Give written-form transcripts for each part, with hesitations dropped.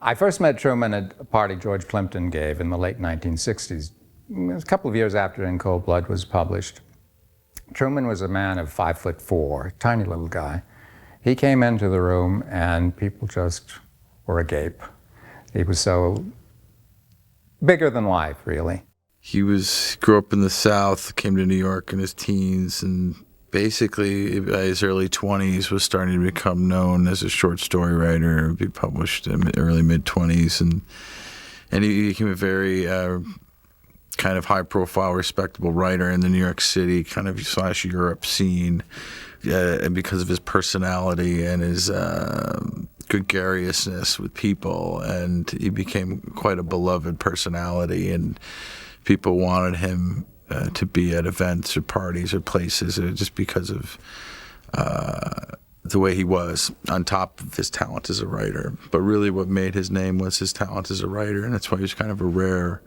I first met Truman at a party George Clifton gave in the late 1960s. It was a couple of years after In Cold Blood was published. Truman was a man of 5'4", tiny little guy. He came into the room and people just were agape. He was so bigger than life, really. He grew up in the South, came to New York in his teens, and basically by his early 20s was starting to become known as a short story writer, be published in early mid-20s, and he became a very kind of high-profile, respectable writer in the New York City kind of / Europe scene, and because of his personality and his gregariousness with people, and he became quite a beloved personality, and people wanted him to be at events or parties or places just because of the way he was, on top of his talent as a writer. But really what made his name was his talent as a writer, and that's why he was kind of a rare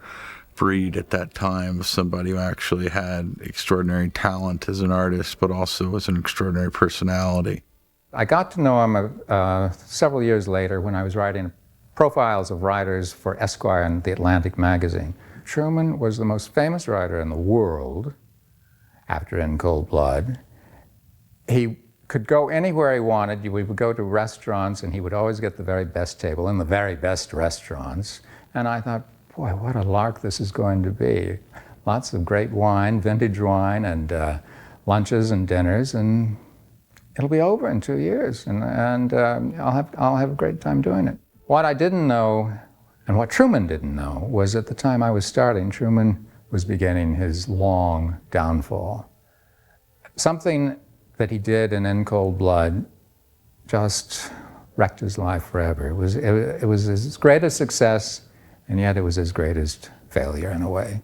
breed at that time of somebody who actually had extraordinary talent as an artist, but also as an extraordinary personality. I got to know him several years later when I was writing profiles of writers for Esquire and The Atlantic magazine. Truman was the most famous writer in the world after In Cold Blood. He could go anywhere he wanted. We would go to restaurants and he would always get the very best table in the very best restaurants. And I thought, boy, what a lark this is going to be. Lots of great wine, vintage wine, and lunches and dinners, and it'll be over in 2 years, and I'll have a great time doing it. What I didn't know, and what Truman didn't know, was at the time I was starting, Truman was beginning his long downfall. Something that he did in Cold Blood just wrecked his life forever. It was his greatest success, and yet it was his greatest failure in a way.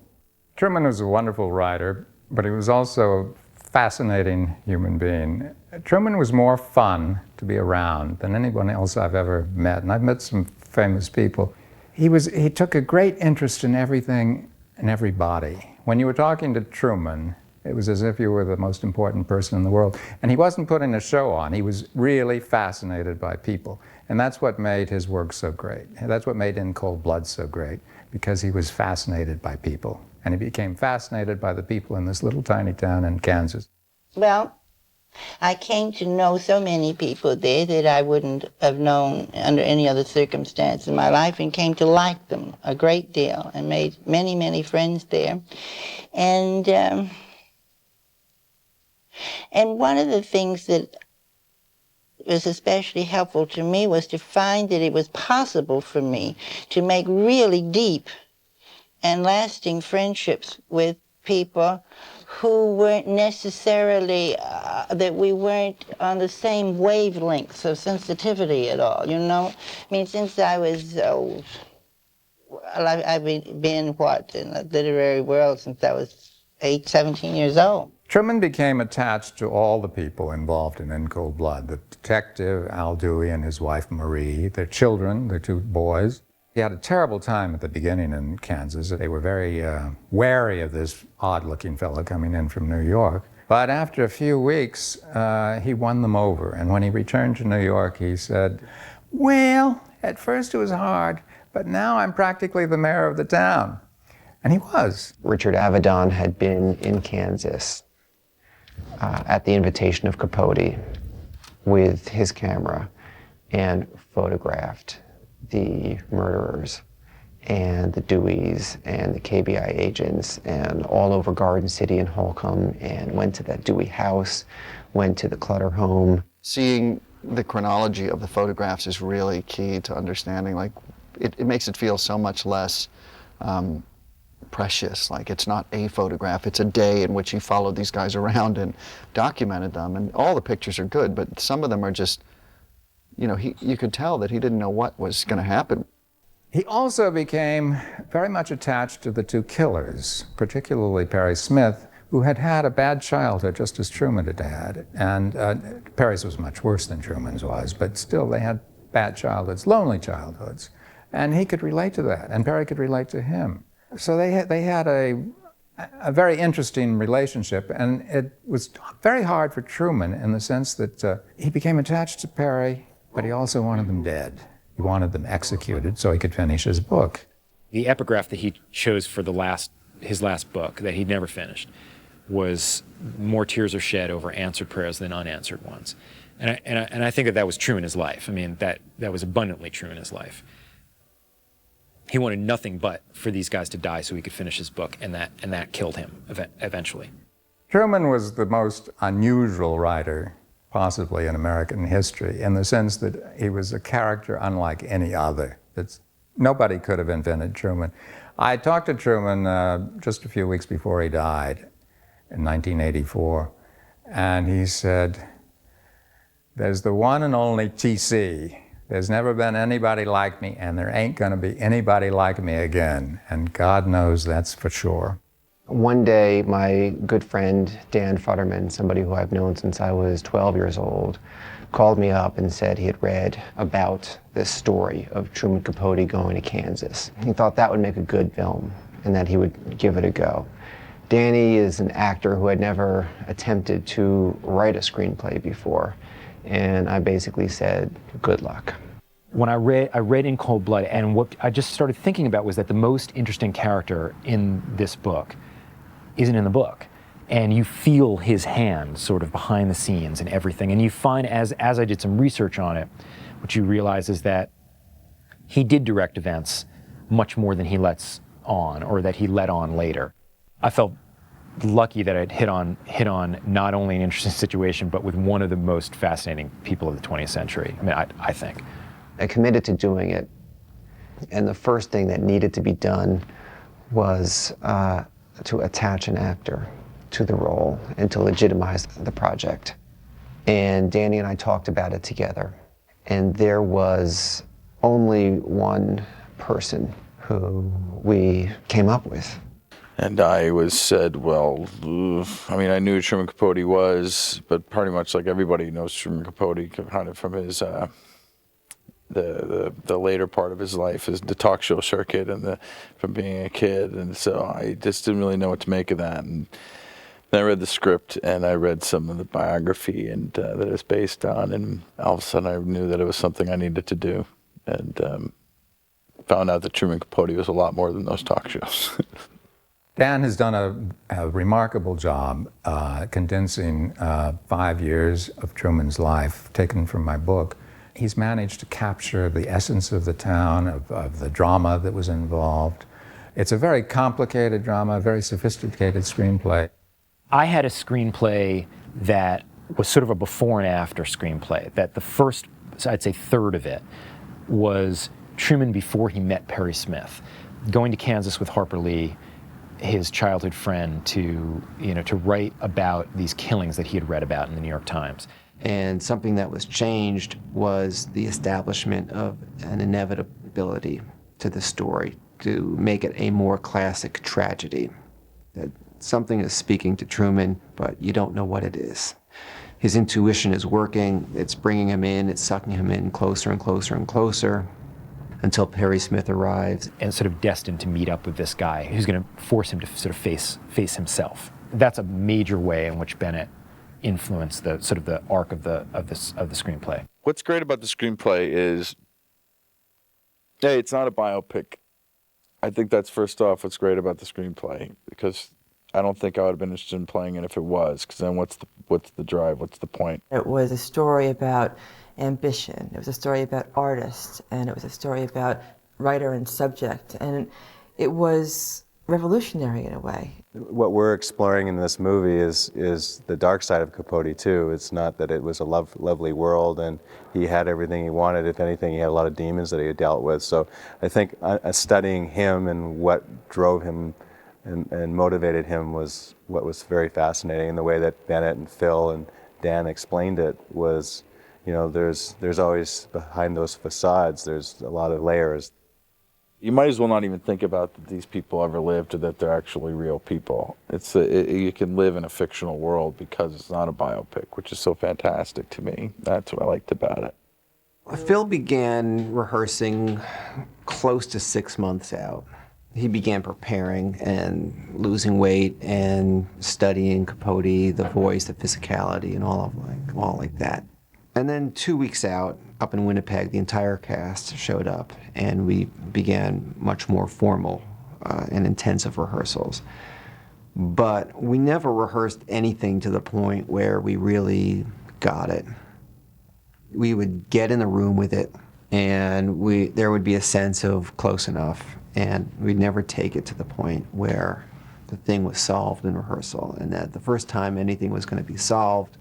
Truman was a wonderful writer, but he was also a fascinating human being. Truman was more fun to be around than anyone else I've ever met, and I've met some famous people. He took a great interest in everything and everybody. When you were talking to Truman, it was as if you were the most important person in the world. And he wasn't putting a show on. He was really fascinated by people. And that's what made his work so great. That's what made In Cold Blood so great, because he was fascinated by people. And he became fascinated by the people in this little tiny town in Kansas. Well, I came to know so many people there that I wouldn't have known under any other circumstance in my life, and came to like them a great deal and made many, many friends there. And one of the things that was especially helpful to me was to find that it was possible for me to make really deep and lasting friendships with people who weren't necessarily, that we weren't on the same wavelengths of sensitivity at all, you know? I mean, since I was, I've been, what, in the literary world since I was 17 years old. Truman became attached to all the people involved in Cold Blood, the detective, Al Dewey, and his wife, Marie, their children, their two boys. He had a terrible time at the beginning in Kansas. They were very wary of this odd-looking fellow coming in from New York. But after a few weeks, he won them over. And when he returned to New York, he said, well, at first it was hard, but now I'm practically the mayor of the town. And he was. Richard Avedon had been in Kansas at the invitation of Capote with his camera and photographed the murderers and the Deweys and the KBI agents and all over Garden City and Holcomb, and went to that Dewey house, went to the Clutter home. Seeing the chronology of the photographs is really key to understanding. Like, it makes it feel so much less precious. Like, it's not a photograph, it's a day in which he followed these guys around and documented them. And all the pictures are good, but some of them are just, you know, you could tell that he didn't know what was going to happen. He also became very much attached to the two killers, particularly Perry Smith, who had had a bad childhood, just as Truman had had. And Perry's was much worse than Truman's was, but still they had bad childhoods, lonely childhoods. And he could relate to that, and Perry could relate to him. So they had a very interesting relationship, and it was very hard for Truman in the sense that he became attached to Perry, but he also wanted them dead. He wanted them executed so he could finish his book. The epigraph that he chose for his last book that he'd never finished was "More tears are shed over answered prayers than unanswered ones," and I think that was true in his life. I mean, that was abundantly true in his life. He wanted nothing but for these guys to die so he could finish his book, and that killed him eventually. Truman was the most unusual writer possibly in American history, in the sense that he was a character unlike any other. Nobody could have invented Truman. I talked to Truman just a few weeks before he died in 1984, and he said, "There's the one and only TC. There's never been anybody like me, and there ain't gonna be anybody like me again, and God knows that's for sure." One day, my good friend, Dan Futterman, somebody who I've known since I was 12 years old, called me up and said he had read about this story of Truman Capote going to Kansas. He thought that would make a good film and that he would give it a go. Danny is an actor who had never attempted to write a screenplay before, and I basically said, good luck. When I read In Cold Blood, and what I just started thinking about was that the most interesting character in this book isn't in the book. And you feel his hand sort of behind the scenes and everything. And you find, as I did some research on it, what you realize is that he did direct events much more than he lets on, or that he let on later. I felt lucky that I'd hit on not only an interesting situation, but with one of the most fascinating people of the 20th century. I mean, I think. I committed to doing it, and the first thing that needed to be done was to attach an actor to the role and to legitimize the project. And Danny and I talked about it together, and there was only one person who we came up with. And I said, well, I mean, I knew Truman Capote was, but pretty much like everybody knows Truman Capote kind of from his the later part of his life, is the talk show circuit and from being a kid, and so I just didn't really know what to make of that. And then I read the script and I read some of the biography and that it's based on, and all of a sudden I knew that it was something I needed to do, and found out that Truman Capote was a lot more than those talk shows. Dan has done a remarkable job condensing 5 years of Truman's life, taken from my book. He's managed to capture the essence of the town, of the drama that was involved. It's a very complicated drama, a very sophisticated screenplay. I had a screenplay that was sort of a before and after screenplay, that the first, I'd say, third of it was Truman before he met Perry Smith, going to Kansas with Harper Lee, his childhood friend, to write about these killings that he had read about in the New York Times. And something that was changed was the establishment of an inevitability to the story, to make it a more classic tragedy. That something is speaking to Truman, but you don't know what it is. His intuition is working, it's bringing him in, it's sucking him in closer and closer and closer, until Perry Smith arrives. And sort of destined to meet up with this guy who's going to force him to sort of face himself. That's a major way in which Bennett influenced the sort of the arc of the screenplay. What's great about the screenplay is, hey, it's not a biopic. I think that's first off what's great about the screenplay, because I don't think I would have been interested in playing it if it was, because then what's the drive, what's the point? It was a story about ambition, it was a story about artists, and it was a story about writer and subject, and it was revolutionary in a way. What we're exploring in this movie is the dark side of Capote too. It's not that it was a lovely world and he had everything he wanted. If anything, he had a lot of demons that he had dealt with. So I think studying him and what drove him and motivated him was what was very fascinating. And the way that Bennett and Phil and Dan explained it was, there's always behind those facades, there's a lot of layers. You might as well not even think about that these people ever lived or that they're actually real people. You can live in a fictional world because it's not a biopic, which is so fantastic to me. That's what I liked about it. Phil began rehearsing close to 6 months out. He began preparing and losing weight and studying Capote, the voice, the physicality, and all like that. And then 2 weeks out, up in Winnipeg, the entire cast showed up, and we began much more formal and intensive rehearsals. But we never rehearsed anything to the point where we really got it. We would get in the room with it, and there would be a sense of close enough, and we'd never take it to the point where the thing was solved in rehearsal, and that the first time anything was going to be solved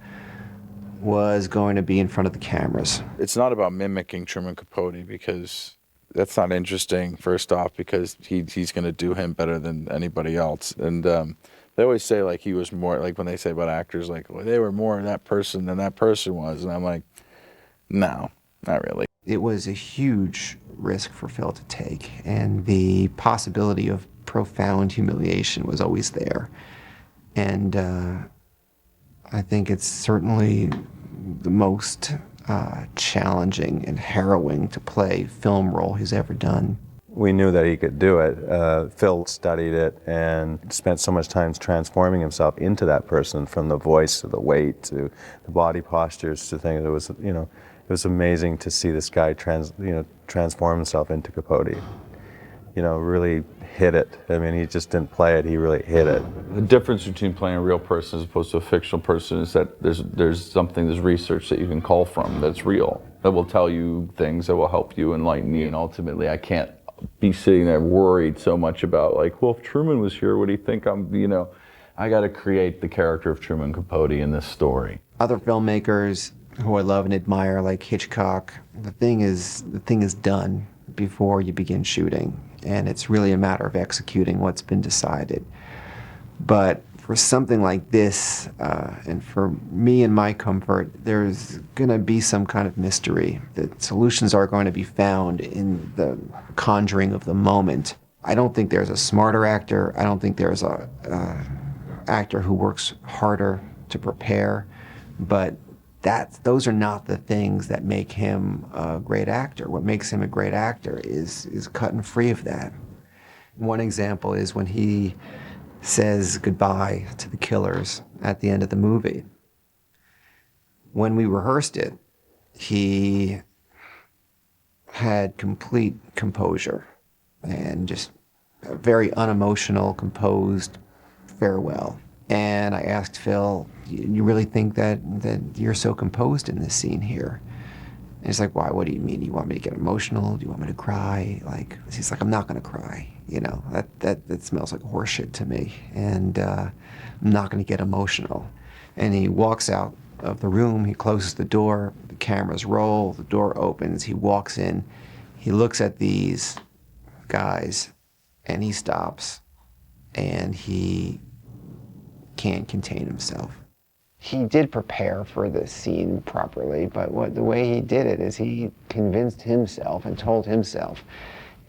was going to be in front of the cameras. It's not about mimicking Truman Capote, because that's not interesting, first off, because he's going to do him better than anybody else. And they always say, like, he was more, like when they say about actors, like, well, they were more that person than that person was. And I'm like, no, not really. It was a huge risk for Phil to take, and the possibility of profound humiliation was always there. And I think it's certainly the most challenging and harrowing to play film role he's ever done. We knew that he could do it. Phil studied it and spent so much time transforming himself into that person, from the voice to the weight to the body postures to things. It was, it was amazing to see this guy transform himself into Capote. Really hit it. I mean, he just didn't play it, he really hit it. The difference between playing a real person as opposed to a fictional person is that there's research that you can call from that's real, that will tell you things that will help you, enlighten you, and ultimately I can't be sitting there worried so much about, like, well, if Truman was here, would he think I'm, I got to create the character of Truman Capote in this story. Other filmmakers who I love and admire, like Hitchcock, the thing is done before you begin shooting, and it's really a matter of executing what's been decided. But for something like this, and for me and my comfort, there's going to be some kind of mystery. The solutions are going to be found in the conjuring of the moment. I don't think there's a smarter actor. I don't think there's a actor who works harder to prepare, but those are not the things that make him a great actor. What makes him a great actor is cutting free of that. One example is when he says goodbye to the killers at the end of the movie. When we rehearsed it, he had complete composure and just a very unemotional, composed farewell. And I asked Phil, you really think that you're so composed in this scene here? And he's like, why, what do you mean? Do you want me to get emotional? Do you want me to cry? He's like, I'm not gonna cry. That smells like horseshit to me. And I'm not gonna get emotional. And he walks out of the room, he closes the door, the cameras roll, the door opens, he walks in, he looks at these guys, and he stops, and he can't contain himself. He did prepare for this scene properly, but the way he did it is he convinced himself and told himself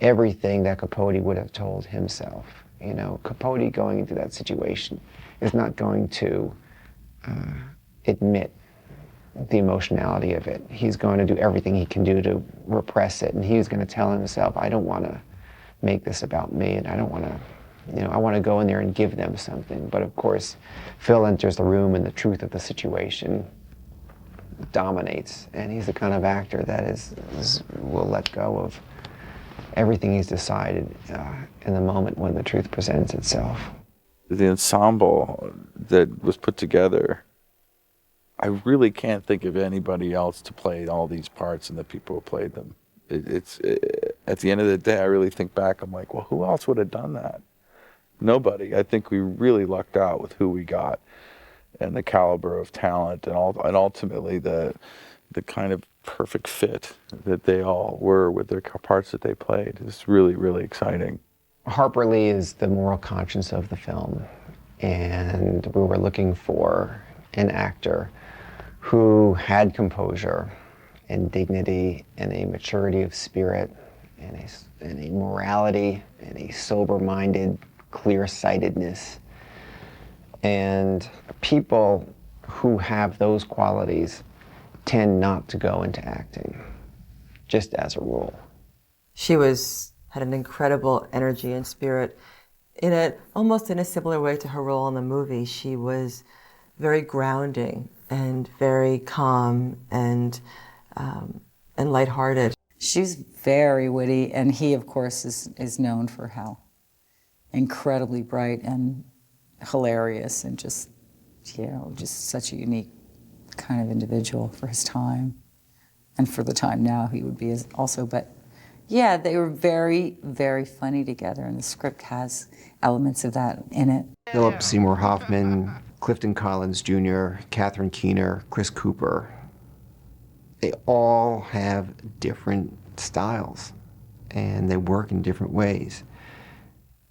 everything that Capote would have told himself. Capote going into that situation is not going to admit the emotionality of it. He's going to do everything he can do to repress it, and he's going to tell himself, I don't want to make this about me, and I don't want to I want to go in there and give them something. But of course, Phil enters the room and the truth of the situation dominates. And he's the kind of actor that will let go of everything he's decided in the moment when the truth presents itself. The ensemble that was put together, I really can't think of anybody else to play all these parts and the people who played them. At the end of the day, I really think back, I'm like, well, who else would have done that? Nobody. I think we really lucked out with who we got and the caliber of talent and ultimately the kind of perfect fit that they all were with their parts that they played. It's really, really exciting. Harper Lee is the moral conscience of the film, and we were looking for an actor who had composure and dignity and a maturity of spirit and a morality and a sober-minded clear-sightedness. And people who have those qualities tend not to go into acting, just as a rule. She had an incredible energy and spirit. Almost in a similar way to her role in the movie, she was very grounding and very calm and lighthearted. She's very witty, and he, of course, is known for how incredibly bright and hilarious and just, you know, just such a unique kind of individual for his time. And for the time now, he would be also, but yeah, they were very, very funny together, and the script has elements of that in it. Philip Seymour Hoffman, Clifton Collins Jr., Catherine Keener, Chris Cooper, they all have different styles, and they work in different ways.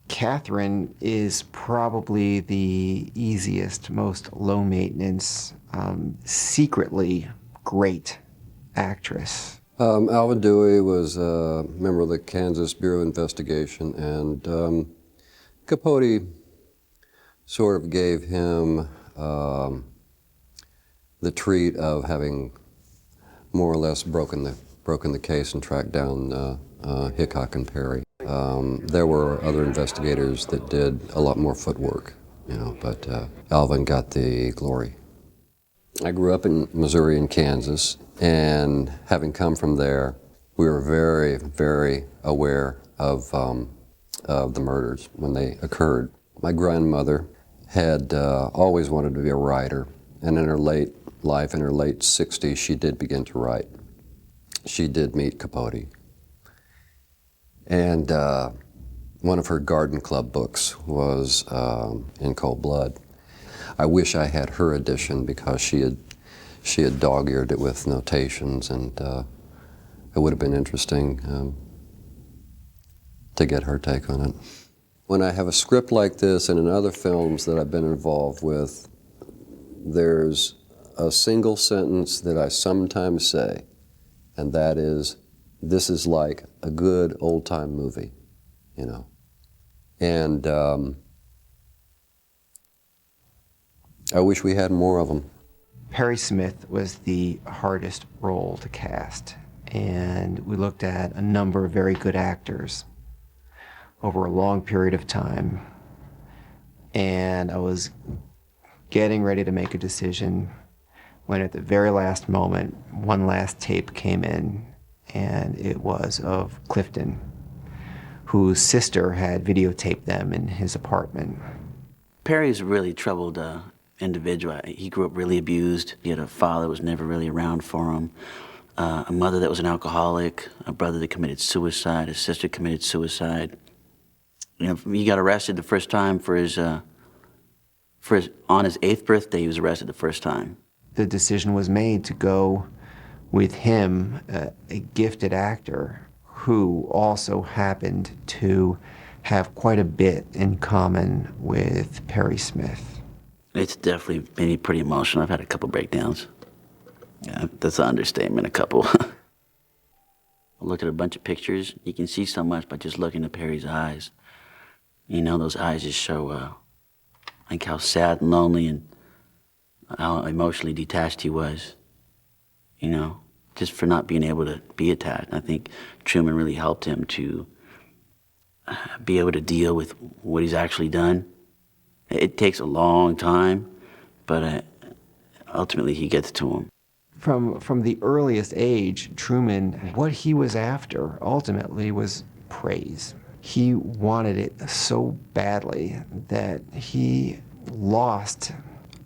Catherine is probably the easiest, most low maintenance, secretly great actress. Alvin Dewey was a member of the Kansas Bureau of Investigation, and Capote sort of gave him the treat of having more or less broken the case and tracked down Hickok and Perry. There were other investigators that did a lot more footwork, you know, but Alvin got the glory. I grew up in Missouri and Kansas, and having come from there, we were very, very aware of the murders when they occurred. My grandmother had always wanted to be a writer, and in her late life, in her late 60s, she did begin to write. She did meet Capote. And one of her garden club books was In Cold Blood. I wish I had her edition because she had dog-eared it with notations, and it would have been interesting to get her take on it. When I have a script like this and in other films that I've been involved with, there's a single sentence that I sometimes say, and that is, this is like a good old-time movie, you know. And I wish we had more of them. Perry Smith was the hardest role to cast, and we looked at a number of very good actors over a long period of time, and I was getting ready to make a decision when at the very last moment, one last tape came in, and it was of Clifton, whose sister had videotaped them in his apartment. Perry's a really troubled individual. He grew up really abused. He had a father that was never really around for him, a mother that was an alcoholic, a brother that committed suicide, a sister committed suicide. You know, he got arrested the first time on his 8th birthday. He was arrested the first time. The decision was made to go with him, a gifted actor who also happened to have quite a bit in common with Perry Smith. It's definitely made me pretty emotional. I've had a couple breakdowns. Yeah, that's an understatement, a couple. I look at a bunch of pictures. You can see so much by just looking at Perry's eyes. You know, those eyes just show like how sad and lonely and how emotionally detached he was, you know, just for not being able to be attached. I think Truman really helped him to be able to deal with what he's actually done. It takes a long time, but ultimately he gets to him. From the earliest age, Truman, what he was after ultimately was praise. He wanted it so badly that he lost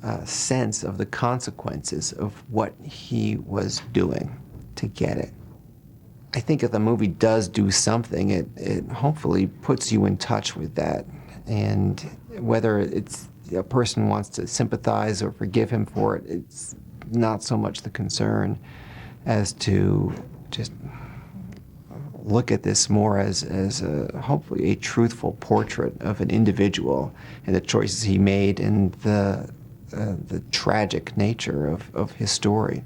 a sense of the consequences of what he was doing to get it. I think if the movie does do something, it hopefully puts you in touch with that. And whether it's a person wants to sympathize or forgive him for it, it's not so much the concern as to just look at this more as hopefully a truthful portrait of an individual and the choices he made and the tragic nature of his story.